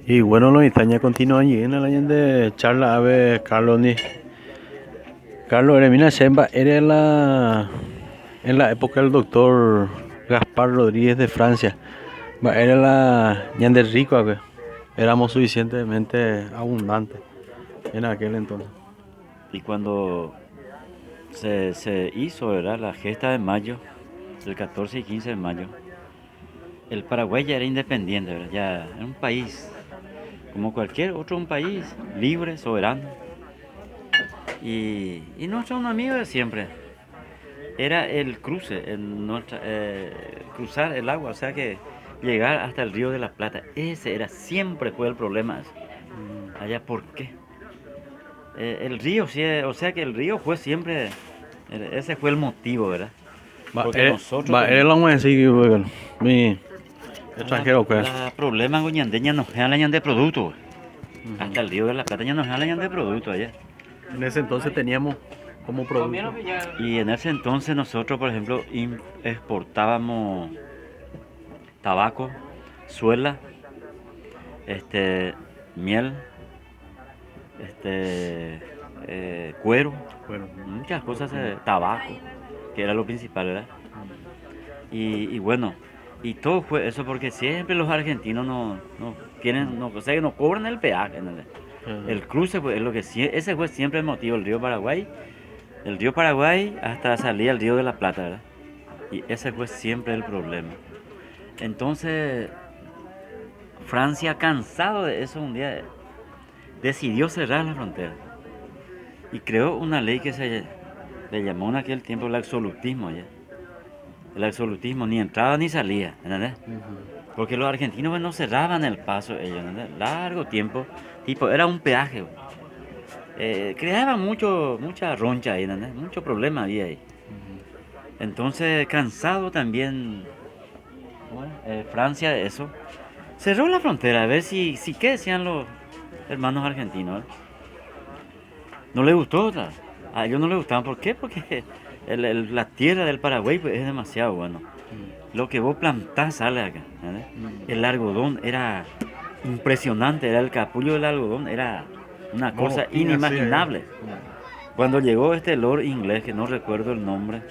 Y bueno, los Itaña continúan allí en el año de charla ave Carlos ni Carlos Eremina Semba era en la época del doctor Gaspar Rodríguez de Francia. Era la ñande rico ave. Éramos suficientemente abundantes en aquel entonces. Y cuando se hizo, ¿verdad? La gesta de mayo, el 14 y 15 de mayo, el Paraguay ya era independiente, ¿verdad? Ya era un país, como cualquier otro, un país libre, soberano. Y nuestro amigo de siempre era el cruce, cruzar el agua, o sea que llegar hasta el Río de la Plata. Ese era, siempre fue el problema. Allá, ¿por qué? El río, sí, o sea que el río fue siempre, ese fue el motivo, ¿verdad? Porque nosotros Era teníamos la mujer así, bueno, mi la, extranjero que. la problema con Ñandeña nos jalan de producto. Hasta el Río de la Plata ya nos jalan de producto allá. En ese entonces teníamos como producto. Y en ese entonces nosotros, por ejemplo, exportábamos tabaco, suela, este, miel, este, cuero, Bueno, muchas cosas, tabaco, que era lo principal, ¿verdad? Y bueno, y todo fue eso porque siempre los argentinos no quieren, no, o sea, que no cobran el peaje, ¿entendés? El cruce pues, es lo que ese fue siempre el motivo, el río Paraguay hasta salir al río de la Plata, ¿verdad? Y ese fue siempre el problema. Entonces, Francia, cansado de eso, un día decidió cerrar la frontera y creó una ley que se le llamó en aquel tiempo el absolutismo. ¿Ya? El absolutismo ni entraba ni salía, ¿entendés? Porque los argentinos pues, no cerraban el paso ellos, ¿entendés? Largo tiempo, tipo, era un peaje. Creaba mucha roncha ahí, ¿entendés? Mucho problema había ahí. Entonces, cansado también, bueno, Francia de eso, cerró la frontera a ver si qué decían los hermanos argentinos. No les gustó, a ellos no les gustaban. ¿Por qué? Porque la tierra del Paraguay pues, es demasiado bueno. Lo que vos plantás sale acá. ¿Entendés? El algodón era impresionante, era el capullo del algodón, era una cosa Mojoquín así ahí. inimaginable. Cuando llegó este lord inglés, que no recuerdo el nombre,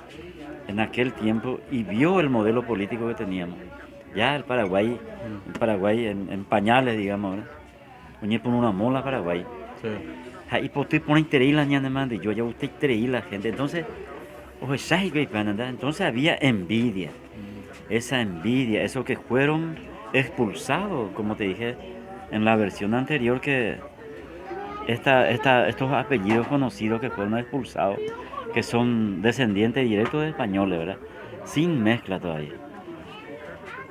en aquel tiempo y vio el modelo político que teníamos. Ya el Paraguay en pañales, digamos, ¿verdad? Unir por una mola Paraguay. Sí. Y por tu pones interés la ñana mande, yo ya usted interés la gente. Entonces, ojo, entonces había envidia. Esa envidia, esos que fueron expulsados, como te dije en la versión anterior, que estos apellidos conocidos que fueron expulsados, que son descendientes directos de españoles, ¿verdad? Sin mezcla todavía.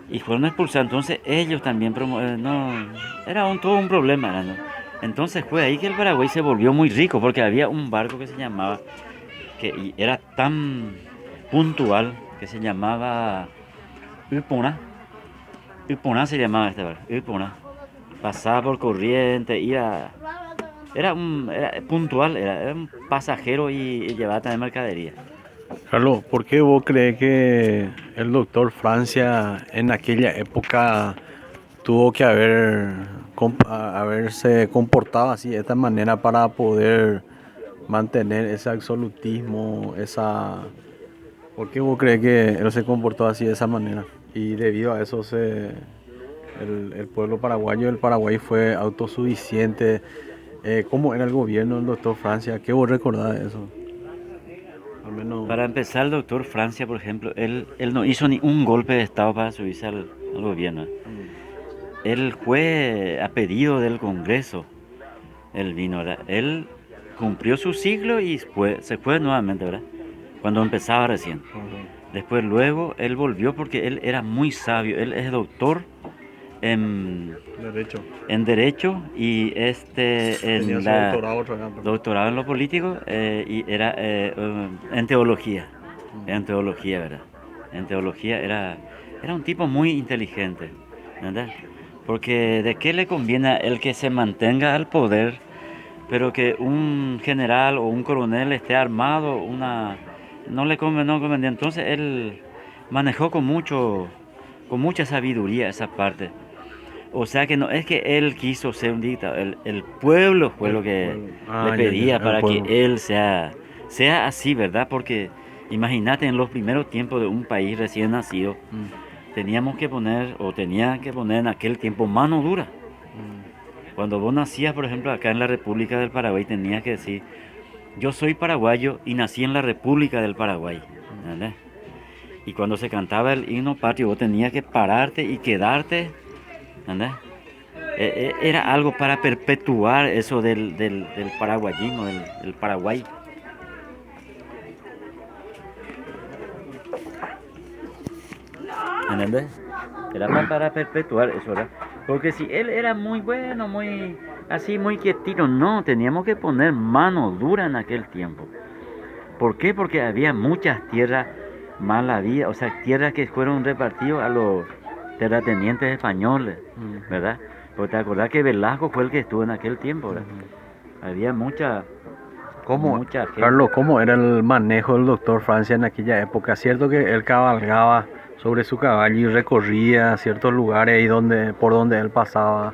Y fueron expulsados, entonces ellos también, no, era todo un problema, ¿no? Entonces fue ahí que el Paraguay se volvió muy rico, porque había un barco que se llamaba, y era tan puntual, que se llamaba Ipona. Ipona se llamaba este barco, Ipona. Pasaba por corriente, era puntual, era un pasajero y llevaba también mercadería. Carlos, ¿por qué vos crees que el doctor Francia en aquella época tuvo que haberse comportado así de esta manera para poder mantener ese absolutismo, ¿por qué vos crees que él se comportó así de esa manera? Y debido a eso el pueblo paraguayo, el Paraguay fue autosuficiente. ¿Cómo era el gobierno del doctor Francia? ¿Qué vos recordás de eso? Al menos. Para empezar, el doctor Francia, por ejemplo, él no hizo ni un golpe de Estado para subirse al gobierno. Él fue a pedido del Congreso, él vino, ¿verdad? Él cumplió su siglo y se fue nuevamente, ¿verdad? Cuando empezaba recién. Después, luego, él volvió porque él era muy sabio. Él es doctor en, Derecho. en Derecho y Tenía en su la doctorado también. doctorado en lo político y era en teología. En teología, ¿verdad? En teología era un tipo muy inteligente, ¿verdad? Porque ¿de qué le conviene a él que se mantenga al poder, pero que un general o un coronel esté armado? No le conviene, no convenía. Entonces él manejó con mucha sabiduría esa parte. O sea que no es que él quiso ser un dictador, el pueblo fue lo que le Ya, pedía el para que pueblo. él sea así, ¿verdad? Porque imagínate en los primeros tiempos de un país recién nacido, Mm, teníamos que poner, o tenía que poner en aquel tiempo mano dura. mm, Cuando vos nacías, por ejemplo, acá en la República del Paraguay, tenías que decir, yo soy paraguayo y nací en la República del Paraguay. ¿Entendés? Y cuando se cantaba el himno patrio, vos tenías que pararte y quedarte. ¿Entendés? Era algo para perpetuar eso del paraguayismo, del Paraguay. ¿Entendés? Era para perpetuar eso, ¿verdad? Porque si él era muy bueno, muy así, muy quietito, no, teníamos que poner mano dura en aquel tiempo. ¿Por qué? Porque había muchas tierras mal habidas, o sea, tierras que fueron repartidas a los terratenientes españoles, mm, ¿verdad? Porque te acordás que Velasco fue el que estuvo en aquel tiempo, ¿verdad? mm. Había ¿Cómo, mucha gente. Carlos, cómo era el manejo del doctor Francia en aquella época? Cierto que él cabalgaba sobre su caballo y recorría ciertos lugares y por donde él pasaba.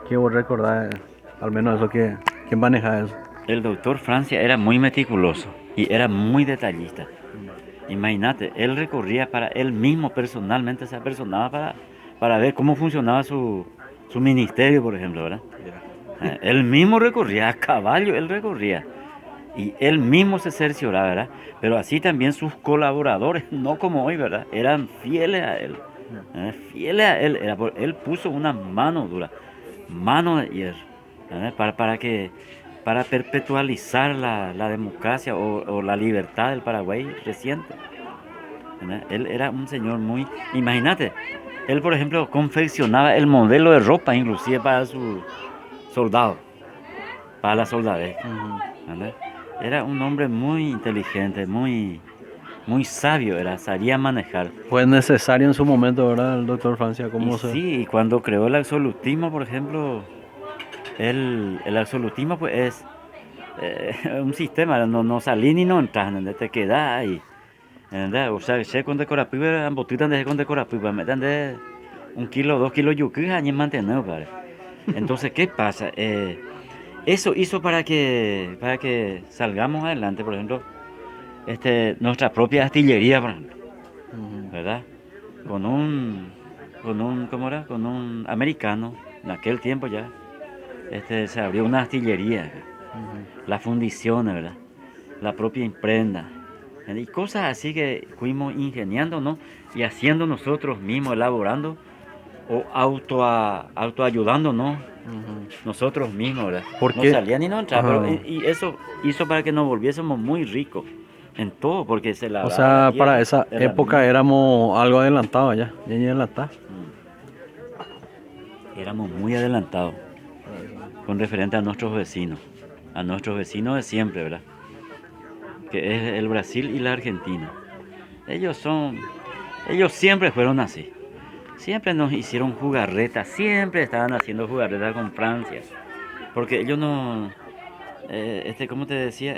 ¿Qué vos recordás? Al menos eso que maneja eso. El doctor Francia era muy meticuloso y era muy detallista. Imagínate, él recorría para él mismo personalmente, se apersonaba para ver cómo funcionaba su ministerio, por ejemplo, ¿verdad? Él mismo recorría, a caballo él recorría. Y él mismo se cercioraba, ¿verdad? Pero así también sus colaboradores, no como hoy, ¿verdad? Eran fieles a él. Fieles a él. Él puso una mano dura, mano de hierro, ¿verdad? Para perpetualizar la democracia o la libertad del Paraguay reciente. ¿Verdad? Él era un señor muy... Imagínate, él por ejemplo confeccionaba el modelo de ropa inclusive para sus soldados, para la soldadez. Ujú. ¿Verdad? Era un hombre muy inteligente, muy sabio, sabía manejar. Fue necesario en su momento, ¿verdad? El doctor Francia, Y ¿cómo se...? sí, y cuando creó el absolutismo, por ejemplo, el absolutismo pues es un sistema, no salí ni no entras, ¿entendés? Te quedás ahí, ¿entendés? O sea, se con decorapiva, ambotitan de con decorapiva, metan de 1 kilo, 2 kilos yuki, años mantener, ¿vale? Entonces, ¿qué pasa? Eso hizo para que salgamos adelante, por ejemplo, nuestra propia artillería, por ejemplo, Ujú, ¿verdad? Con un, ¿cómo era? Con un americano, en aquel tiempo ya, se abrió una artillería, ujú. las fundiciones, ¿verdad? La propia imprenta, y cosas así que fuimos ingeniando, ¿no? Y haciendo nosotros mismos, elaborando o autoayudándonos Ujú. nosotros mismos, ¿verdad? ¿Por No qué? salía ni no entraba, pero Ajá. y eso hizo para que nos volviésemos muy ricos en todo, porque se O labraba la sea, para tierra, esa época herramientas. éramos algo adelantados ya, ya adelantados. Éramos muy adelantados con referente a nuestros vecinos de siempre, ¿verdad? Que es el Brasil y la Argentina. Ellos son, ellos siempre fueron así. Siempre nos hicieron jugarretas, siempre estaban haciendo jugarretas con Francia. Porque ellos no, ¿cómo te decía?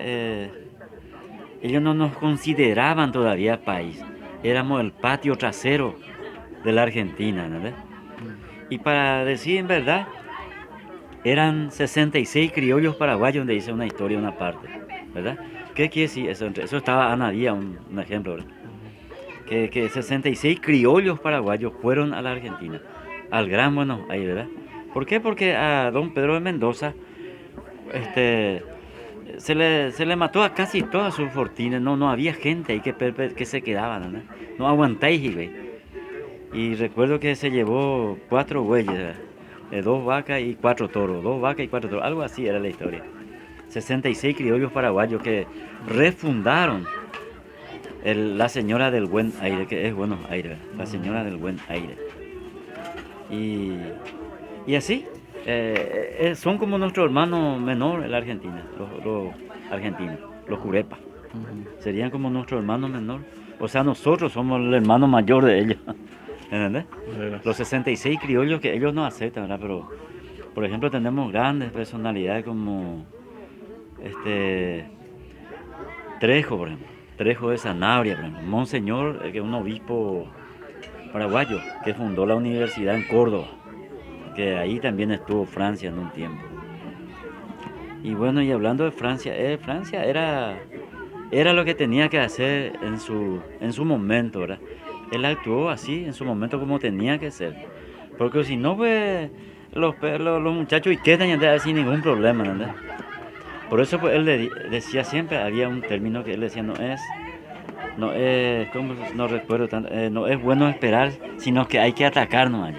Ellos no nos consideraban todavía país. Éramos el patio trasero de la Argentina, ¿no? Y para decir en verdad, eran 66 criollos paraguayos, donde dice una historia, una parte, ¿verdad? ¿Qué quiere decir eso? Entre eso estaba Ana Díaz, un ejemplo, ¿verdad? Que 66 criollos paraguayos fueron a la Argentina, al Gran Buenos Aires, ¿verdad? ¿Por qué? Porque a don Pedro de Mendoza, este, se le mató a casi todas sus fortines, no había gente ahí que se quedaban, ¿no? No aguantáis, güey. Y recuerdo que se llevó 4 bueyes, ¿verdad? 2 vacas y 4 toros, 2 vacas y 4 toros, algo así era la historia. 66 criollos paraguayos que refundaron la señora del buen aire, que es Buenos Aires, ¿verdad? La señora del buen aire. Y, y así, son como nuestro hermano menor en la Argentina, los argentinos, los jurepas. Serían como nuestro hermano menor. O sea, nosotros somos el hermano mayor de ellos. ¿Entendés? Los 66 criollos que ellos no aceptan, ¿verdad? Pero, por ejemplo, tenemos grandes personalidades como Trejo, por ejemplo. Trejo de Sanabria, por ejemplo. Monseñor, que es un obispo paraguayo, que fundó la universidad en Córdoba. que ahí también estuvo Francia en un tiempo. Y bueno, y hablando de Francia, Francia era lo que tenía que hacer en su momento, ¿verdad? Él actuó así en su momento como tenía que ser. Porque si no, pues los muchachos y quedan ya sin ningún problema, ¿entendés? Por eso pues él decía siempre, había un término que él decía, ¿cómo? No recuerdo tanto, no es bueno esperar, sino que hay que atacar, no hay.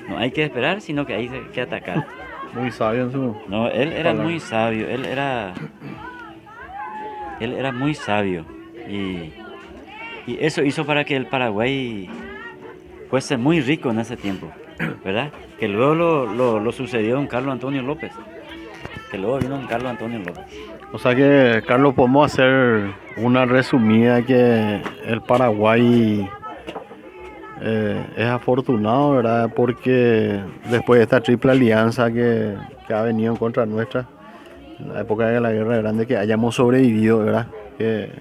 No hay que esperar, sino que hay que atacar. Muy sabio en su No, él era palabra. muy sabio, él era muy sabio y, y eso hizo para que el Paraguay fuese muy rico en ese tiempo, ¿verdad? Que luego lo sucedió don Carlos Antonio López, que luego vino don Carlos Antonio López. O sea que, Carlos, podemos hacer una resumida que el Paraguay es afortunado, ¿verdad? Porque después de esta triple alianza que ha venido en contra nuestra, en la época de la Guerra Grande, que hayamos sobrevivido, ¿verdad? Que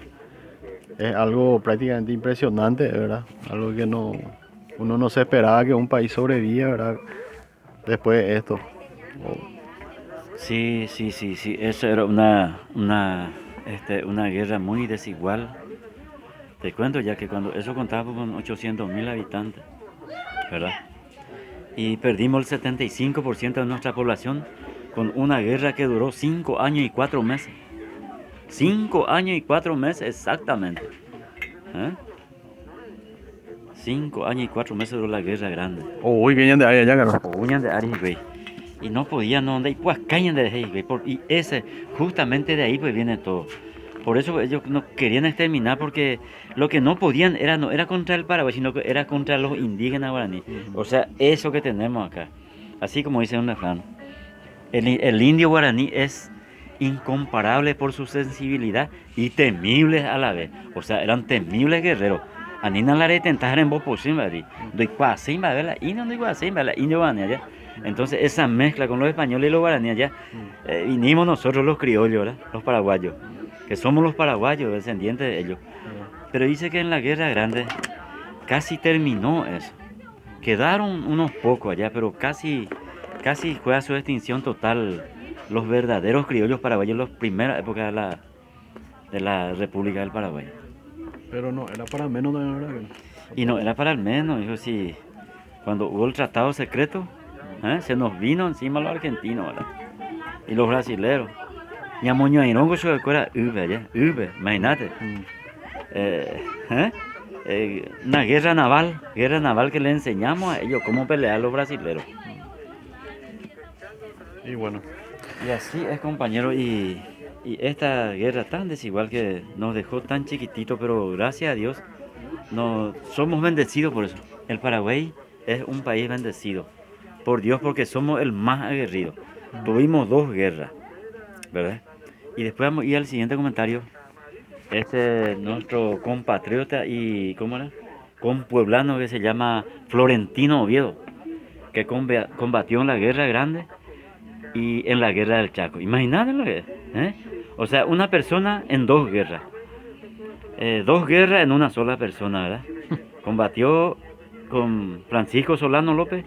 es algo prácticamente impresionante, ¿verdad? Algo que uno no se esperaba que un país sobreviviera, ¿verdad? Después de esto. Sí, eso era una guerra muy desigual. Te cuento ya que cuando eso contaba con 800.000 habitantes, ¿verdad? Y perdimos el 75% de nuestra población con una guerra que duró 5 años y 4 meses. 5 años y 4 meses exactamente. 5 años y 4 meses duró la guerra grande. Uy, vienen de ahí allá, Carlos. Uñan de Aris, güey. Y no podían, no, y pues cañan de ahí, güey. Y justamente de ahí pues viene todo. Por eso ellos no querían exterminar, porque lo que no podían no era contra el Paraguay, sino que era contra los indígenas guaraníes. O sea, eso que tenemos acá. Así como dice un refrán, el indio guaraní es incomparable por su sensibilidad y temible a la vez. O sea, eran temibles guerreros. Anina la de tentar en voz ¿verdad? Doy cuasín, ¿verdad? Y no doy cuasín, ¿verdad? Indio guaraní allá. Entonces, esa mezcla con los españoles y los guaraníes allá, vinimos nosotros los criollos, ¿verdad? Los paraguayos, que somos los paraguayos, descendientes de ellos. Pero dice que en la Guerra Grande casi terminó eso. Quedaron unos pocos allá, pero casi fue a su extinción total los verdaderos criollos paraguayos, las primeras épocas de la República del Paraguay. Pero no, era para menos de verdad. Y no era para el menos, hijo, sí. Cuando hubo el tratado secreto, se nos vino encima los argentinos, ¿verdad? Y los brasileros. Y a Moñoairongo se recuerda allá, imagínate. Una guerra naval que le enseñamos a ellos cómo pelear a los brasileros. Y bueno. Y así es, compañero, y esta guerra tan desigual que nos dejó tan chiquitito, pero gracias a Dios somos bendecidos por eso. El Paraguay es un país bendecido por Dios, porque somos el más aguerrido. Tuvimos 2 guerras, ¿verdad? Y después vamos a ir al siguiente comentario. Nuestro compatriota y, ¿cómo era? Compueblano, que se llama Florentino Oviedo, que combatió en la Guerra Grande y en la Guerra del Chaco. Imagínate lo que es, O sea, una persona en 2 guerras. 2 guerras en una sola persona, ¿verdad? Combatió con Francisco Solano López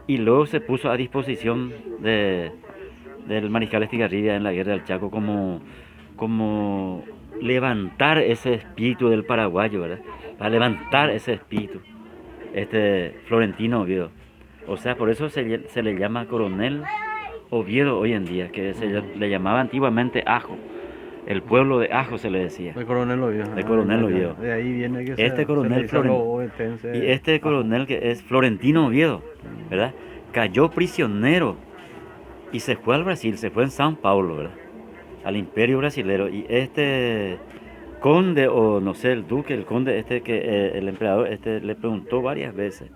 y luego se puso a disposición del Mariscal Estigarribia en la Guerra del Chaco como levantar ese espíritu del paraguayo, ¿verdad? Para levantar ese espíritu. Florentino Oviedo. O sea, por eso se le llama Coronel Oviedo hoy en día, que le llamaba antiguamente Ajo. El pueblo de Ajo se le decía. De Coronel Oviedo. De Coronel Oviedo. De ahí viene que coronel que es Florentino Oviedo, ¿verdad? Cayó prisionero y se fue al Brasil, se fue en San Paulo, ¿verdad? Al imperio brasilero. Y conde, o no sé, el duque, el conde, que el emperador, le preguntó varias veces